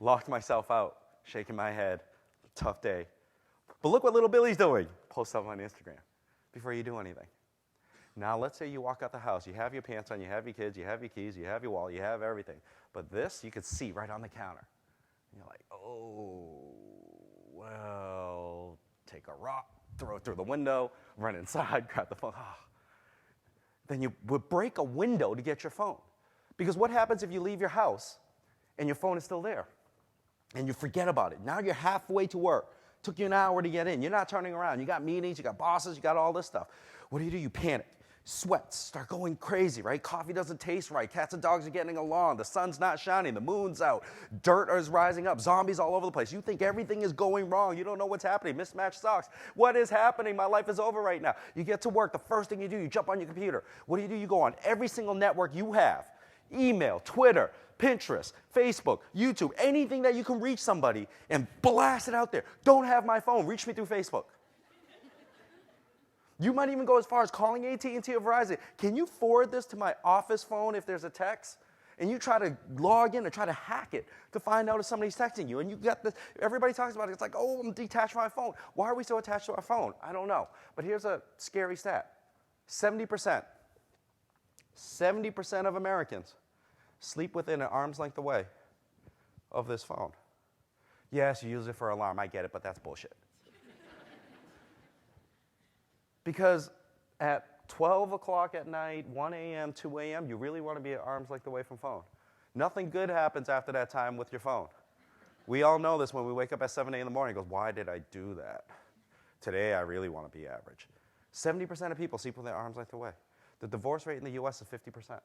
Locked myself out, shaking my head. Tough day. But look what little Billy's doing. Post up on Instagram before you do anything. Now, let's say you walk out the house. You have your pants on, you have your kids, you have your keys, you have your wallet, you have everything. But this, you could see right on the counter. And you're like, oh, well, take a rock, throw it through the window, run inside, grab the phone. Oh. Then you would break a window to get your phone. Because what happens if you leave your house and your phone is still there? And you forget about it. Now you're halfway to work. Took you an hour to get in. You're not turning around. You got meetings, you got bosses, you got all this stuff. What do? You panic. Sweats start going crazy, right? Coffee doesn't taste right. Cats and dogs are getting along. The sun's not shining. The moon's out. Dirt is rising up. Zombies all over the place. You think everything is going wrong. You don't know what's happening. Mismatched socks. What is happening? My life is over right now. You get to work. The first thing you do, you jump on your computer. What do? You go on every single network you have. Email, Twitter, Pinterest, Facebook, YouTube, anything that you can reach somebody and blast it out there. Don't have my phone. Reach me through Facebook. You might even go as far as calling AT&T or Verizon. Can you forward this to my office phone if there's a text? And you try to log in and try to hack it to find out if somebody's texting you. And you got this, everybody talks about it. It's like, oh, I'm detached from my phone. Why are we so attached to our phone? I don't know. But here's a scary stat. 70% of Americans sleep within an arm's length away of this phone. Yes, you use it for alarm. I get it, but that's bullshit. Because at 12 o'clock at night, 1 a.m., 2 a.m., you really want to be at arm's length away from phone. Nothing good happens after that time with your phone. We all know this when we wake up at 7 a.m. in the morning. Goes, why did I do that? Today, I really want to be average. 70% of people sleep with their arm's length away. The divorce rate in the U.S. is 50%.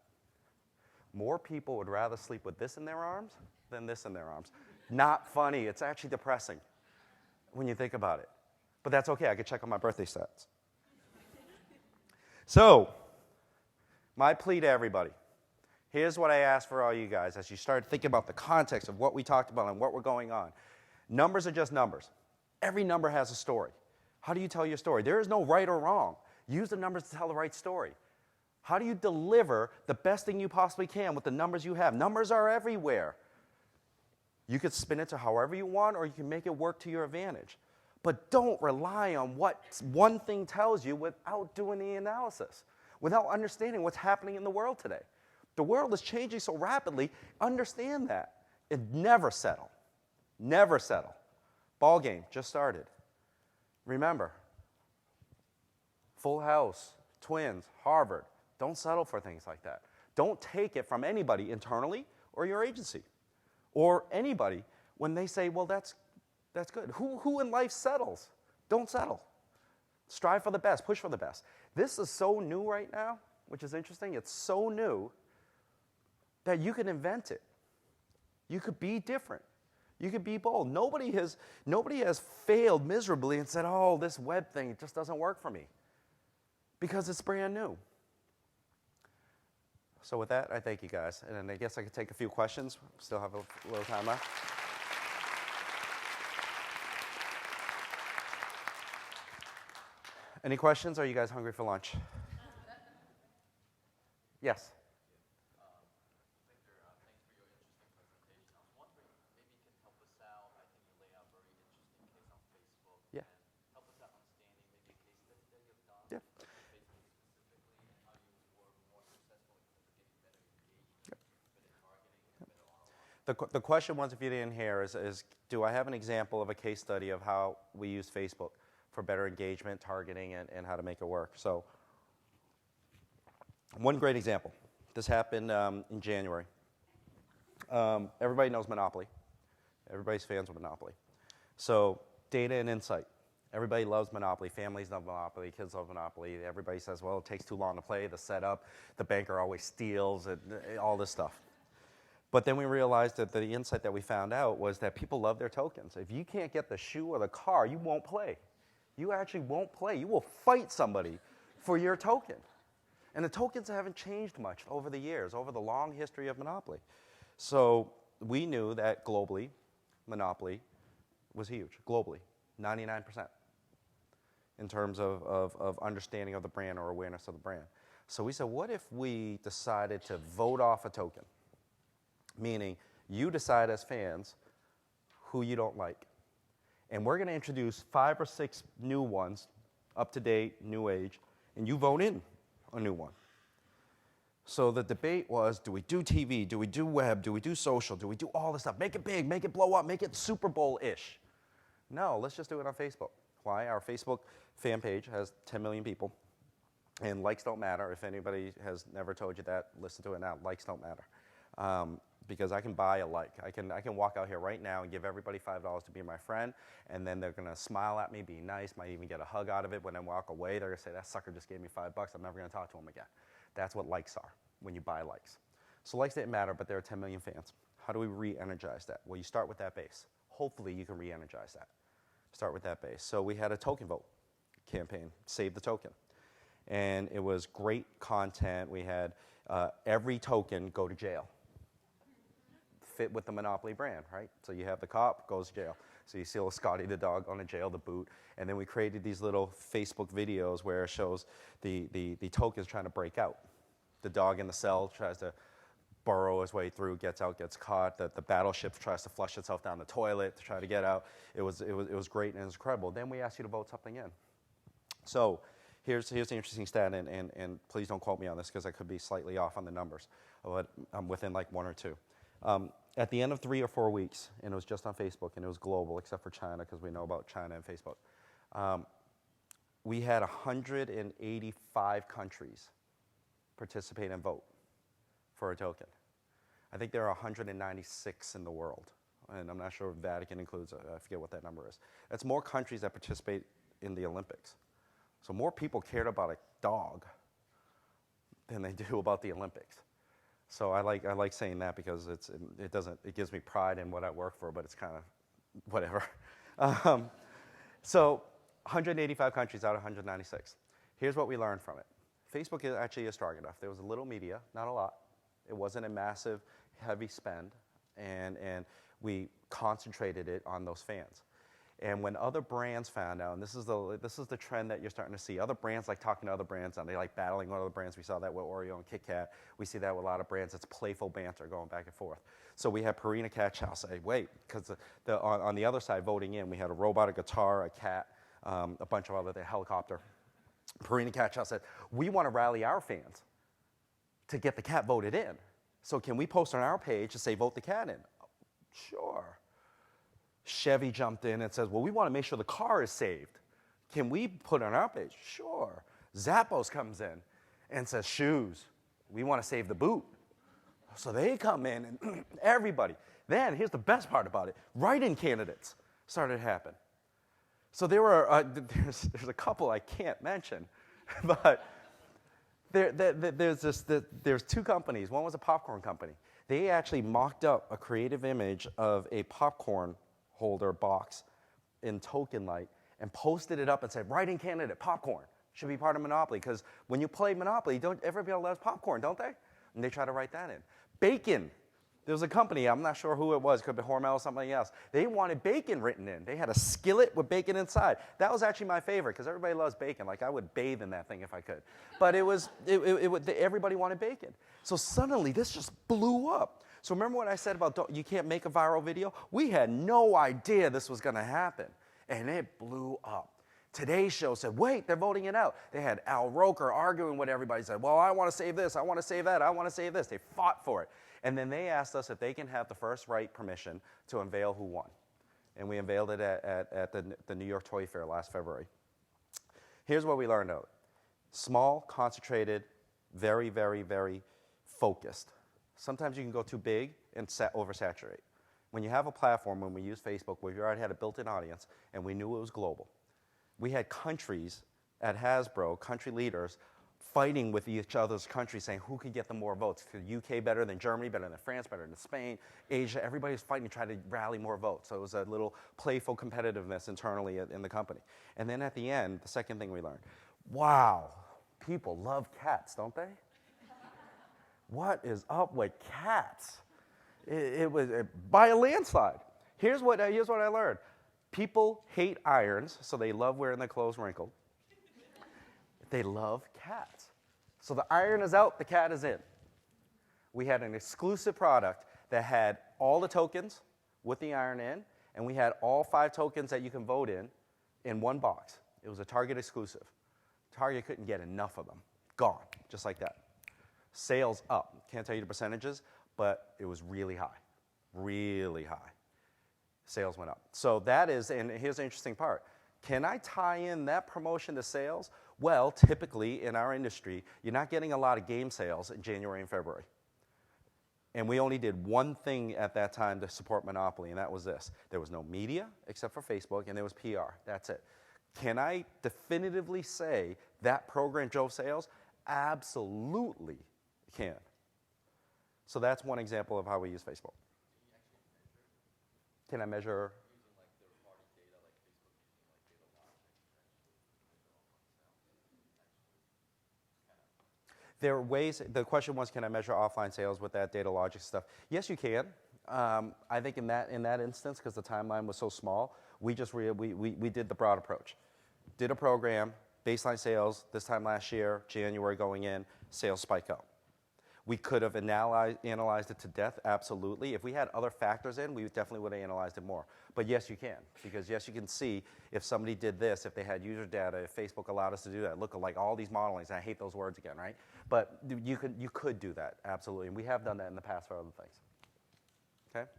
More people would rather sleep with this in their arms than this in their arms. Not funny. It's actually depressing when you think about it. But that's okay. I can check on my birthday stats. So, my plea to everybody. Here's what I ask for all you guys as you start thinking about the context of what we talked about and what we're going on. Numbers are just numbers. Every number has a story. How do you tell your story? There is no right or wrong. Use the numbers to tell the right story. How do you deliver the best thing you possibly can with the numbers you have? Numbers are everywhere. You could spin it to however you want, or you can make it work to your advantage. But don't rely on what one thing tells you without doing the analysis, without understanding what's happening in the world today. The world is changing so rapidly. Understand that. And never settle. Never settle. Ball game just started. Remember, Full House, Twins, Harvard. Don't settle for things like that. Don't take it from anybody internally or your agency or anybody when they say, well, that's good. Who in life settles? Don't settle. Strive for the best. Push for the best. This is so new right now, which is interesting. It's so new that you can invent it. You could be different. You could be bold. Nobody has failed miserably and said, oh, this web thing just doesn't work for me, because it's brand new. So with that, I thank you guys. And I guess I could take a few questions. Still have a little time left. Any questions? Are you guys hungry for lunch? Yes. Victor, thanks for your interesting presentation. I was wondering, maybe you can help us out. I think you lay out a very interesting case on Facebook. Yeah. And help us out understanding maybe a case study that you've done Yeah. with Facebook specifically and how you were more successful in terms of getting better engagement, better targeting, and better ROI. The question was, if you didn't hear, is do I have an example of a case study of how we use Facebook for better engagement, targeting, and how to make it work? So one great example. This happened in January. Everybody knows Monopoly. Everybody's fans of Monopoly. So data and insight. Everybody loves Monopoly. Families love Monopoly. Kids love Monopoly. Everybody says, well, it takes too long to play, the setup, the banker always steals, and all this stuff. But then we realized that the insight that we found out was that people love their tokens. If you can't get the shoe or the car, you won't play. You actually won't play. You will fight somebody for your token. And the tokens haven't changed much over the years, over the long history of Monopoly. So we knew that globally, Monopoly was huge, globally, 99%, in terms of understanding of the brand or awareness of the brand. So we said, what if we decided to vote off a token? Meaning, you decide as fans who you don't like. And we're going to introduce 5 or 6 new ones, up to date, new age, and you vote in a new one. So the debate was, do we do TV? Do we do web? Do we do social? Do we do all this stuff? Make it big, make it blow up, make it Super Bowl-ish. No, let's just do it on Facebook. Why? Our Facebook fan page has 10 million people, and likes don't matter. If anybody has never told you that, listen to it now. Likes don't matter. Because I can buy a like. I can walk out here right now and give everybody $5 to be my friend, and then they're going to smile at me, be nice, might even get a hug out of it. When I walk away, they're going to say, that sucker just gave me $5. I'm never going to talk to him again. That's what likes are when you buy likes. So likes didn't matter, but there are 10 million fans. How do we re-energize that? Well, you start with that base. Hopefully you can re-energize that. Start with that base. So we had a token vote campaign, Save the Token. And it was great content. We had every token go to jail. Fit with the Monopoly brand, right? So you have the cop, goes to jail. So you see little Scotty the dog on a jail, the boot. And then we created these little Facebook videos where it shows the tokens trying to break out. The dog in the cell tries to burrow his way through, gets out, gets caught. The battleship tries to flush itself down the toilet to try to get out. It was great and it was incredible. Then we asked you to vote something in. So here's the interesting stat, and please don't quote me on this because I could be slightly off on the numbers, but I'm within like 1 or 2. At the end of 3 or 4 weeks, and it was just on Facebook, and it was global, except for China, because we know about China and Facebook, we had 185 countries participate and vote for a token. I think there are 196 in the world, and I'm not sure if Vatican includes, I forget what that number is. That's more countries that participate in the Olympics. So more people cared about a dog than they do about the Olympics. So I like saying that because it gives me pride in what I work for, but it's kind of whatever. So 185 countries out of 196. Here's what we learned from it. Facebook actually is strong enough. There was a little media, not a lot. It wasn't a massive, heavy spend, and we concentrated it on those fans. And when other brands found out, and this is the trend that you're starting to see, other brands like talking to other brands, and they like battling other brands. We saw that with Oreo and Kit Kat. We see that with a lot of brands. It's playful banter going back and forth. So we had Purina Cat Chow say, wait, because on the other side voting in, we had a robot, a guitar, a cat, a bunch of other, helicopter. Purina Cat Chow said, we want to rally our fans to get the cat voted in. So can we post on our page to say vote the cat in? Sure. Chevy jumped in and says, well, we want to make sure the car is saved. Can we put it on our page? Sure. Zappos comes in and says, shoes. We want to save the boot. So they come in and everybody. Then, here's the best part about it. Write-in candidates started to happen. So there were, there's a couple I can't mention, but there's 2 companies. One was a popcorn company. They actually mocked up a creative image of a popcorn holder box in token light and posted it up and said, write-in candidate, popcorn, should be part of Monopoly, because when you play Monopoly, everybody loves popcorn, don't they? And they try to write that in. Bacon There was a company, I'm not sure who it was, could be Hormel or something else. They wanted bacon written in. They had a skillet with bacon inside. That was actually my favorite because everybody loves bacon. Like I would bathe in that thing if I could. But everybody wanted bacon. So suddenly this just blew up. So remember what I said about you can't make a viral video? We had no idea this was going to happen. And it blew up. Today's Show said, wait, they're voting it out. They had Al Roker arguing with everybody. Said, well, I want to save this. I want to save that. I want to save this. They fought for it. And then they asked us if they can have the first right permission to unveil who won. And we unveiled it at the New York Toy Fair last February. Here's what we learned out. Small, concentrated, very, very, very focused. Sometimes you can go too big and oversaturate. When you have a platform, when we use Facebook, where you already had a built-in audience, and we knew it was global, we had countries at Hasbro, country leaders, fighting with each other's countries, saying who could get the more votes. The UK better than Germany, better than France, better than Spain, Asia. Everybody was fighting to try to rally more votes. So it was a little playful competitiveness internally in the company. And then at the end, the second thing we learned, wow, people love cats, don't they? What is up with cats? It was by a landslide. Here's what I learned. People hate irons, so they love wearing their clothes wrinkled. They love cats. So the iron is out, the cat is in. We had an exclusive product that had all the tokens with the iron in, and we had all 5 tokens that you can vote in one box. It was a Target exclusive. Target couldn't get enough of them. Gone, just like that. Sales up. Can't tell you the percentages, but it was really high. Really high. Sales went up. So that is, and here's the interesting part. Can I tie in that promotion to sales? Well, typically in our industry, you're not getting a lot of game sales in January and February. And we only did one thing at that time to support Monopoly, and that was this. There was no media except for Facebook, and there was PR. That's it. Can I definitively say that program drove sales? Absolutely can. So that's one example of how we use Facebook. Can I measure? Using like third-party data, like Facebook using like data logic, There are ways, the question was, can I measure offline sales with that data logic stuff? Yes, you can. I think in that instance, because the timeline was so small, we just we did the broad approach. Did a program, baseline sales, this time last year, January going in, sales spike up. We could have analyzed it to death, absolutely. If we had other factors in, we definitely would have analyzed it more. But yes, you can, because yes, you can see if somebody did this, if they had user data, if Facebook allowed us to do that. Look at like all these modelings, and I hate those words again, right? But you could do that, absolutely, and we have done that in the past for other things. Okay?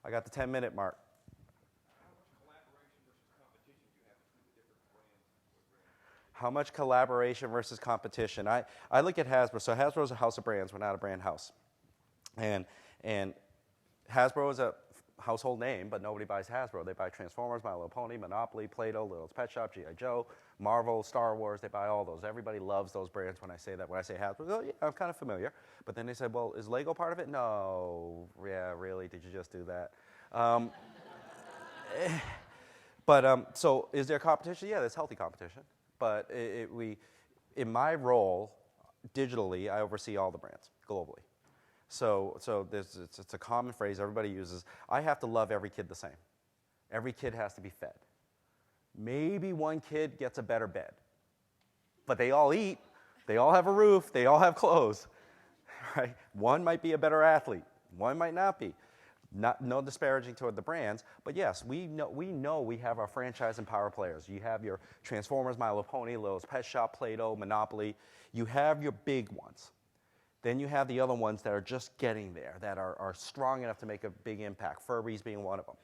I got the 10-minute mark. How much collaboration versus competition? I look at Hasbro. So Hasbro is a house of brands. We're not a brand house. And Hasbro is a household name, but nobody buys Hasbro. They buy Transformers, My Little Pony, Monopoly, Play-Doh, Little's Pet Shop, G.I. Joe, Marvel, Star Wars. They buy all those. Everybody loves those brands when I say that. When I say Hasbro, oh, yeah, I'm kind of familiar. But then they said, well, is Lego part of it? No. Yeah, really? Did you just do that? So is there competition? Yeah, there's healthy competition. But in my role, digitally, I oversee all the brands globally. So it's a common phrase everybody uses. I have to love every kid the same. Every kid has to be fed. Maybe one kid gets a better bed. But they all eat. They all have a roof. They all have clothes. Right? One might be a better athlete. One might not be. No disparaging toward the brands, but yes, we know we have our franchise and power players. You have your Transformers, My Little Pony, Little's Pet Shop, Play-Doh, Monopoly. You have your big ones. Then you have the other ones that are just getting there, that are strong enough to make a big impact. Furby's being one of them,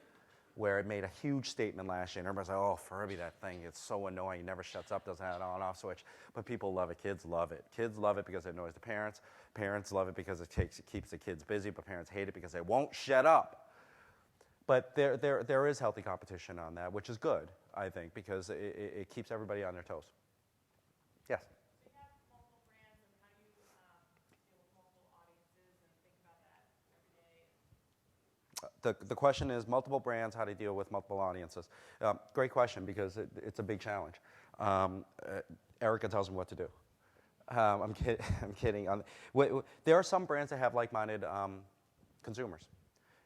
where it made a huge statement last year. And everybody's like, oh, Furby, that thing, it's so annoying. It never shuts up, doesn't have an on-off switch. But people love it. Kids love it. Kids love it because it annoys the parents. Parents love it because it keeps the kids busy, but parents hate it because they won't shut up. But there is healthy competition on that, which is good, I think, because it keeps everybody on their toes. Yes? So you have multiple brands, and how do you deal with multiple audiences and think about that every day? The question is multiple brands, how to deal with multiple audiences. Great question, because it's a big challenge. Erica tells me what to do. I'm kidding. There are some brands that have like-minded consumers.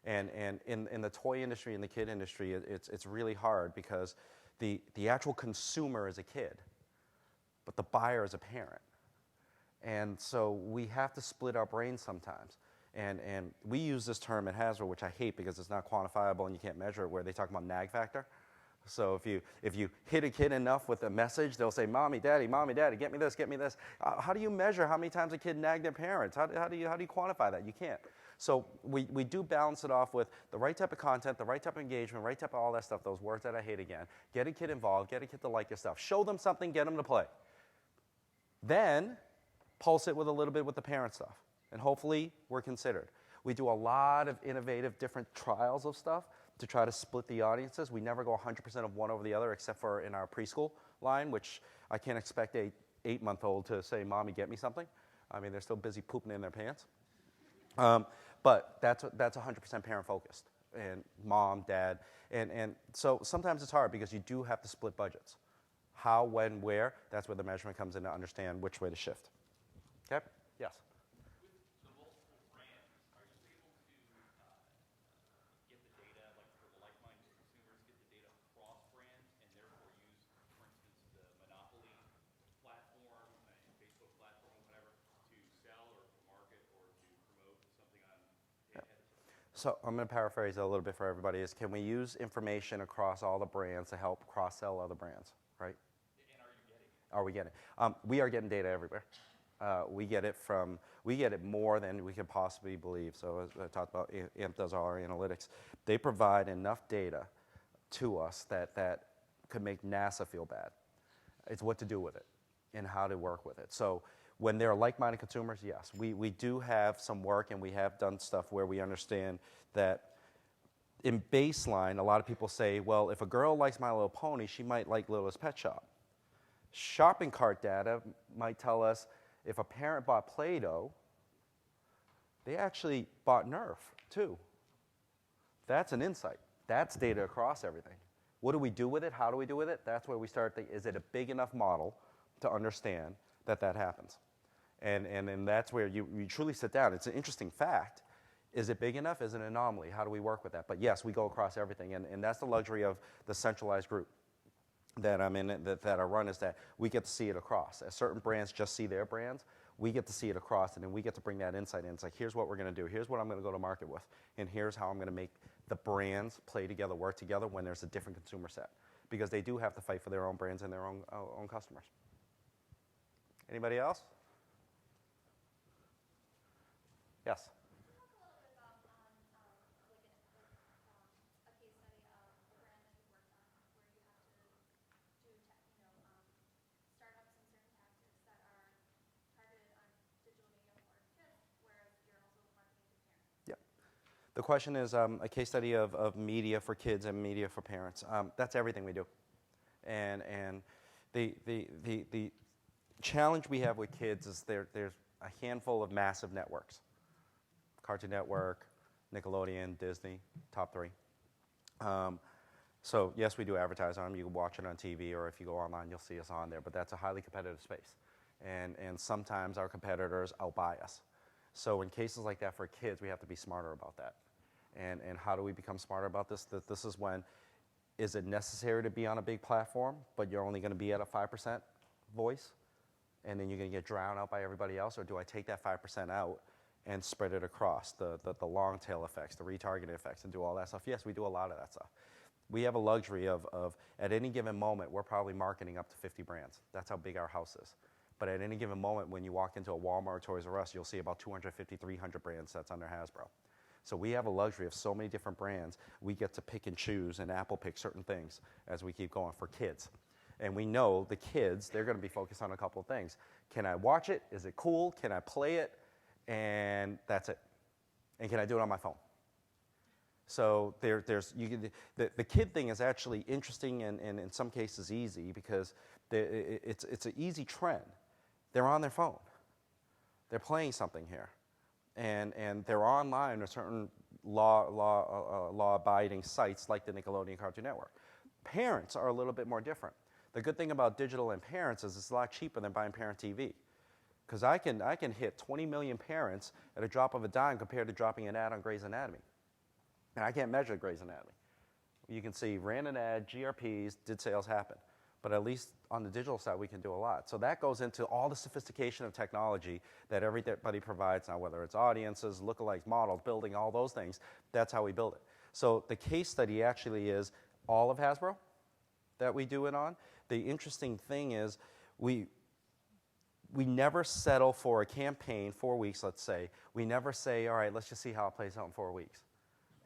And in the toy industry and the kid industry, it's really hard because the actual consumer is a kid, but the buyer is a parent. And so we have to split our brains sometimes. And we use this term at Hasbro, which I hate because it's not quantifiable and you can't measure it, where they talk about nag factor. So if you hit a kid enough with a message, they'll say, mommy, daddy, get me this, get me this. How do you measure how many times a kid nagged their parents? How do you quantify that? You can't. So we do balance it off with the right type of content, the right type of engagement, right type of all that stuff, those words that I hate again. Get a kid involved, get a kid to like your stuff. Show them something, get them to play. Then pulse it with a little bit with the parent stuff. And hopefully we're considered. We do a lot of innovative different trials of stuff to try to split the audiences. We never go 100% of one over the other, except for in our preschool line, which I can't expect a 8-month-old to say, mommy, get me something. I mean, they're still busy pooping in their pants. But that's 100% parent focused, and mom, dad. And so sometimes it's hard because you do have to split budgets. How, when, where, that's where the measurement comes in to understand which way to shift. Okay? Yes? With the multiple brands, are you able to get the data, like for the like-minded consumers, get the data across brands and therefore use, for instance, the Monopoly platform, Facebook platform, whatever, to sell or to market or to promote something on ahead of time? So I'm going to paraphrase it a little bit for everybody. Is can we use information across all the brands to help cross-sell other brands, right? And are you getting it? Are we getting it? We are getting data everywhere. We get it more than we could possibly believe. So as I talked about, AMP does all our analytics. They provide enough data to us that could make NASA feel bad. It's what to do with it and how to work with it. So when there are like-minded consumers, yes, we do have some work, and we have done stuff where we understand that in baseline, a lot of people say, well, if a girl likes My Little Pony, she might like Littlest Pet Shop. Shopping cart data might tell us if a parent bought Play-Doh, they actually bought Nerf too. That's an insight. That's data across everything. What do we do with it? How do we do with it? That's where we start thinking, is it a big enough model to understand that happens? And then that's where you truly sit down. It's an interesting fact. Is it big enough? Is it an anomaly? How do we work with that? But yes, we go across everything, and that's the luxury of the centralized group that I'm in, that I run, is that we get to see it across. As certain brands just see their brands, we get to see it across, and then we get to bring that insight in. It's like, here's what we're going to do. Here's what I'm going to go to market with, and here's how I'm going to make the brands play together, work together when there's a different consumer set, because they do have to fight for their own brands and their own customers. Anybody else? Yes. The question is a case study of media for kids and media for parents. That's everything we do. And the challenge we have with kids is there's a handful of massive networks. Cartoon Network, Nickelodeon, Disney, top 3. So yes, we do advertise on them. You can watch it on TV, or if you go online, you'll see us on there. But that's a highly competitive space. And sometimes our competitors outbuy us. So in cases like that for kids, we have to be smarter about that. And how do we become smarter about this? This is when, is it necessary to be on a big platform, but you're only going to be at a 5% voice, and then you're going to get drowned out by everybody else? Or do I take that 5% out and spread it across the long tail effects, the retargeting effects, and do all that stuff? Yes, we do a lot of that stuff. We have a luxury of at any given moment, we're probably marketing up to 50 brands. That's how big our house is. But at any given moment, when you walk into a Walmart or Toys R Us, you'll see about 250, 300 brands that's under Hasbro. So we have a luxury of so many different brands. We get to pick and choose and Apple pick certain things as we keep going for kids. And we know the kids, they're going to be focused on a couple of things. Can I watch it? Is it cool? Can I play it? And that's it. And can I do it on my phone? So the kid thing is actually interesting and in some cases easy, because it's an easy trend. They're on their phone. They're playing something here. And they're online or certain law-abiding sites like the Nickelodeon Cartoon Network. Parents are a little bit more different. The good thing about digital and parents is it's a lot cheaper than buying parent TV. because I can hit 20 million parents at a drop of a dime compared to dropping an ad on Grey's Anatomy. And I can't measure Grey's Anatomy. You can see, ran an ad, GRPs, did sales happen. But at least on the digital side, we can do a lot. So that goes into all the sophistication of technology that everybody provides now, whether it's audiences, lookalikes, models, building, all those things. That's how we build it. So the case study actually is all of Hasbro that we do it on. The interesting thing is we never settle for a campaign, 4 weeks, let's say. We never say, all right, let's just see how it plays out in 4 weeks.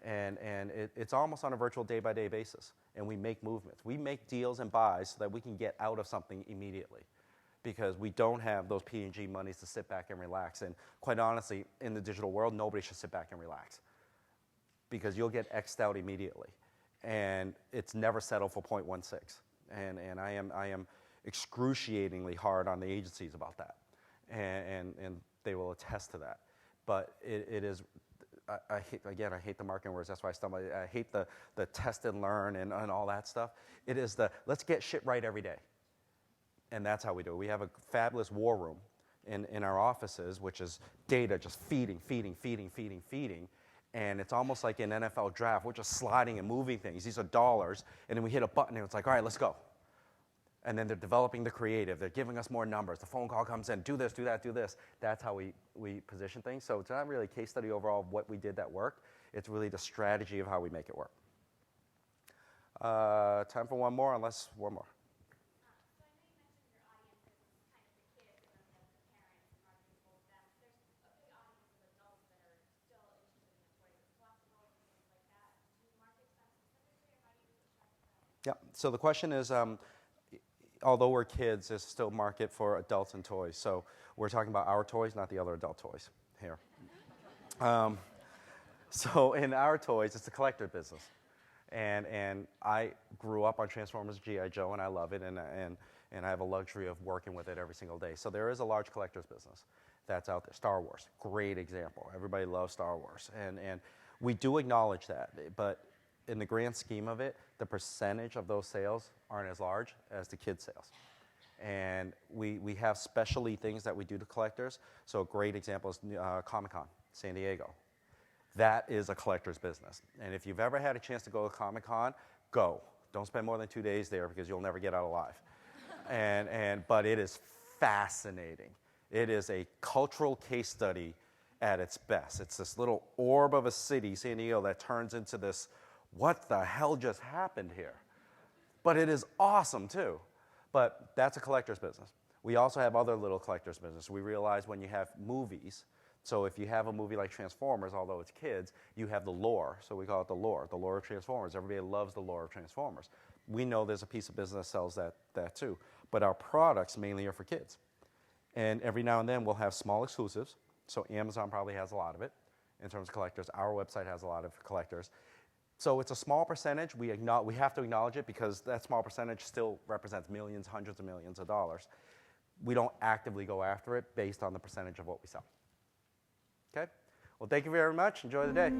And it's almost on a virtual day-by-day basis. And we make movements. We make deals and buys so that we can get out of something immediately, because we don't have those P&G monies to sit back and relax. And quite honestly, in the digital world, nobody should sit back and relax, because you'll get X'd out immediately. And it's never settled for 0.16. And I am excruciatingly hard on the agencies about that. And they will attest to that. But it is, I hate the marketing words, that's why I stumble. I hate the test and learn and all that stuff. It is the let's get shit right every day. And that's how we do it. We have a fabulous war room in our offices, which is data just feeding. And it's almost like an NFL draft. We're just sliding and moving things. These are dollars. And then we hit a button and it's like, all right, let's go. And then they're developing the creative. They're giving us more numbers. The phone call comes in, do this, do that, do this. That's how we position things. So it's not really a case study overall of what we did that worked. It's really the strategy of how we make it work. Time for one more, unless one more. So I know you mentioned your audience is kind of the kids and then the parents and marketing both of them. There's a big audience of adults that are still interested in the toys and collectibles and things like that. Do you market to them specifically, or how do you attract them? Yeah, so the question is, although we're kids, there's still market for adults and toys. So we're talking about our toys, not the other adult toys here. So in our toys, it's a collector business. And I grew up on Transformers G.I. Joe, and I love it, and I have a luxury of working with it every single day. So there is a large collector's business that's out there. Star Wars, great example. Everybody loves Star Wars. And we do acknowledge that, but in the grand scheme of it, the percentage of those sales aren't as large as the kids' sales. And we have specialty things that we do to collectors. So a great example is Comic-Con, San Diego. That is a collector's business. And if you've ever had a chance to go to Comic-Con, go. Don't spend more than 2 days there, because you'll never get out alive. But it is fascinating. It is a cultural case study at its best. It's this little orb of a city, San Diego, that turns into this, what the hell just happened here? But it is awesome too. But that's a collector's business. We also have other little collector's business. We realize when you have movies, so if you have a movie like Transformers, although it's kids, you have the lore. So we call it the lore of Transformers. Everybody loves the lore of Transformers. We know there's a piece of business that sells that too. But our products mainly are for kids. And every now and then we'll have small exclusives. So Amazon probably has a lot of it in terms of collectors. Our website has a lot of collectors. So it's a small percentage. We have to acknowledge it, because that small percentage still represents millions, hundreds of millions of dollars. We don't actively go after it based on the percentage of what we sell. Okay? Well, thank you very much. Enjoy the day.